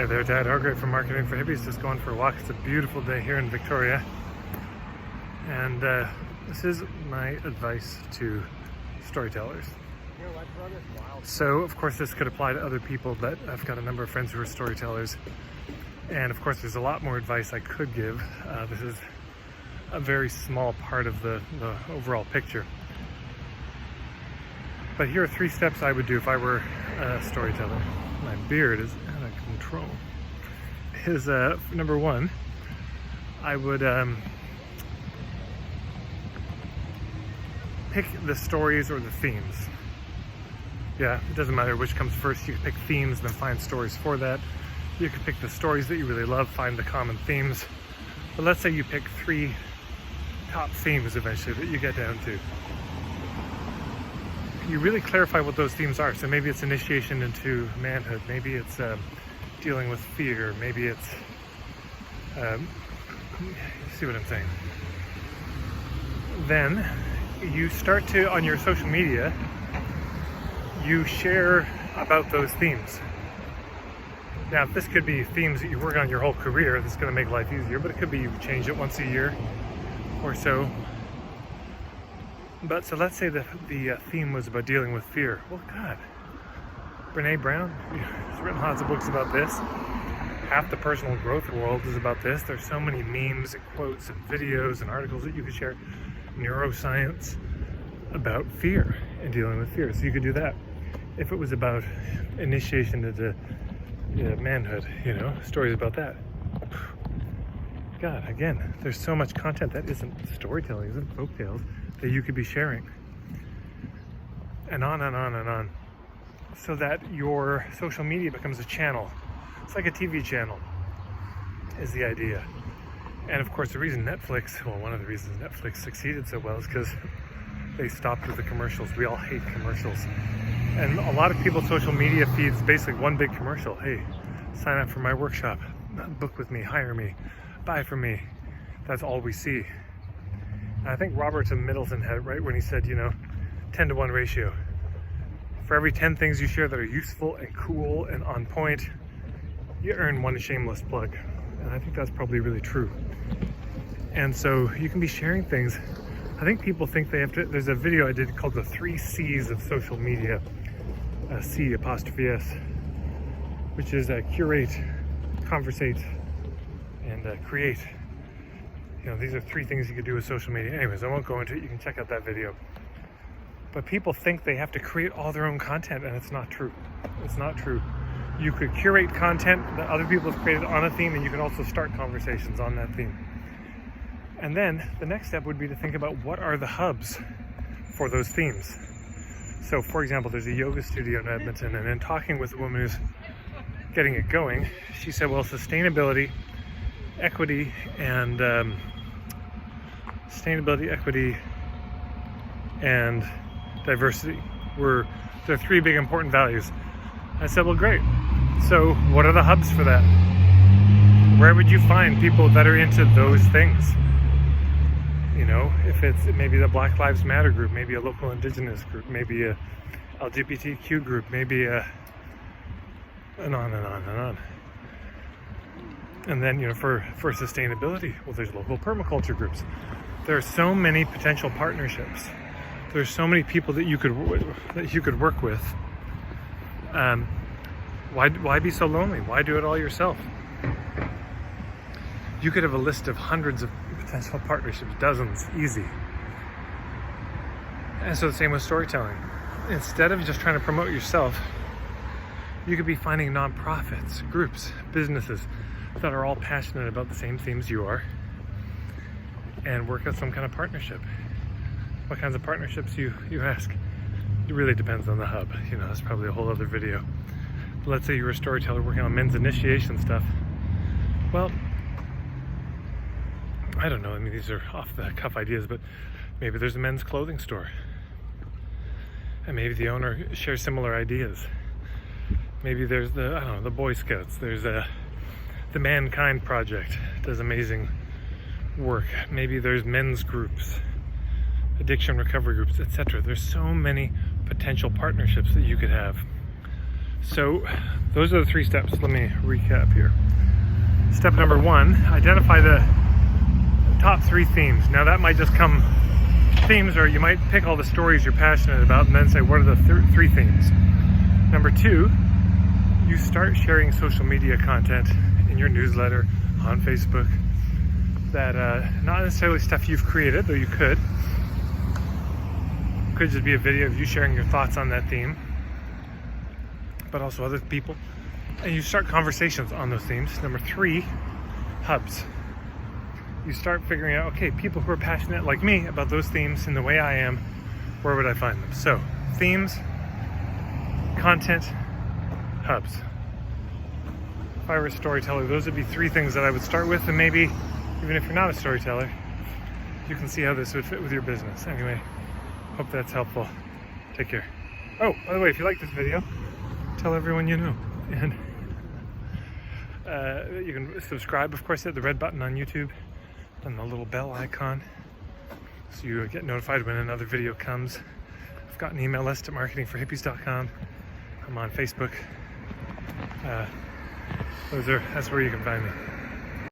Hey there, Dad Hargrave from Marketing for Hippies. Just going for a walk. It's a beautiful day here in Victoria. And this is my advice to storytellers. So, of course, this could apply to other people, but I've got a number of friends who are storytellers. And, of course, there's a lot more advice I could give. This is a very small part of the overall picture. But here are 3 steps I would do if I were a storyteller. My beard is out of control. Is number 1, I would pick the stories or the themes. Yeah, it doesn't matter which comes first. You can pick themes, then find stories for that. You can pick the stories that you really love, find the common themes. But let's say you pick 3 top themes eventually that you get down to. You really clarify what those themes are. So maybe it's initiation into manhood, maybe it's dealing with fear, maybe it's you see what I'm saying. Then you start to, on your social media, you share about those themes. Now, this could be themes that you work on your whole career. That's going to make life easier, but it could be you change it once a year or so. But so let's say the theme was about dealing with fear. Well, God, Brene Brown has written lots of books about this. Half the personal growth world is about this. There's so many memes and quotes and videos and articles that you could share. Neuroscience about fear and dealing with fear. So you could do that. If it was about initiation into manhood, stories about that. God, again, there's so much content that isn't storytelling, isn't folktales, that you could be sharing. And on and on and on. So that your social media becomes a channel. It's like a TV channel, is the idea. And of course, the reason one of the reasons Netflix succeeded so well is because they stopped with the commercials. We all hate commercials. And a lot of people's social media feeds basically one big commercial. Hey, sign up for my workshop, book with me, hire me, buy from me. That's all we see. And I think Robertson Middleton had it right when he said, 10-to-1 ratio. For every 10 things you share that are useful and cool and on point, you earn 1 shameless plug. And I think that's probably really true. And so you can be sharing things. I think people think they have to. There's a video I did called the 3 C's of social media. C apostrophe S, which is curate, conversate, and create. These are 3 things you could do with social media. Anyways, I won't go into it. You can check out that video. But people think they have to create all their own content, and it's not true. It's not true. You could curate content that other people have created on a theme, and you can also start conversations on that theme. And then the next step would be to think about what are the hubs for those themes. So, for example, there's a yoga studio in Edmonton, and in talking with a woman who's getting it going, she said, well, sustainability, equity, and diversity they're 3 big important values. I said, well, great. So what are the hubs for that? Where would you find people that are into those things? If it's maybe the Black Lives Matter group, maybe a local indigenous group, maybe a LGBTQ group, maybe and on and on and on. And then, for sustainability, well, there's local permaculture groups. There are so many potential partnerships. There's so many people that you could work with. Why be so lonely? Why do it all yourself? You could have a list of hundreds of potential partnerships, dozens, easy. And so the same with storytelling. Instead of just trying to promote yourself, you could be finding nonprofits, groups, businesses that are all passionate about the same themes you are, and work out some kind of partnership. What kinds of partnerships, you ask? It really depends on the hub. That's probably a whole other video. But let's say you're a storyteller working on men's initiation stuff. Well, I don't know. These are off-the-cuff ideas, but maybe there's a men's clothing store. And maybe the owner shares similar ideas. Maybe there's the Boy Scouts. There's the Mankind Project does amazing work. Maybe there's men's groups, addiction recovery groups, etc. There's so many potential partnerships that you could have. So those are the 3 steps. Let me recap here. Step number 1, identify the top 3 themes. Now that might just come themes, or you might pick all the stories you're passionate about and then say, what are the 3 themes? Number 2, you start sharing social media content in your newsletter, on Facebook, that not necessarily stuff you've created, though you could. Could just be a video of you sharing your thoughts on that theme, but also other people. And you start conversations on those themes. Number 3, hubs. You start figuring out, okay, people who are passionate like me about those themes in the way I am, where would I find them? So, themes, content, hubs. If I were a storyteller, those would be 3 things that I would start with, and maybe even if you're not a storyteller, you can see how this would fit with your business. Anyway, hope that's helpful. Take care. Oh, by the way, if you like this video, tell everyone you know. And you can subscribe, of course, hit the red button on YouTube and the little bell icon so you get notified when another video comes. I've got an email list at marketingforhippies.com. I'm on Facebook. That's where you can find me.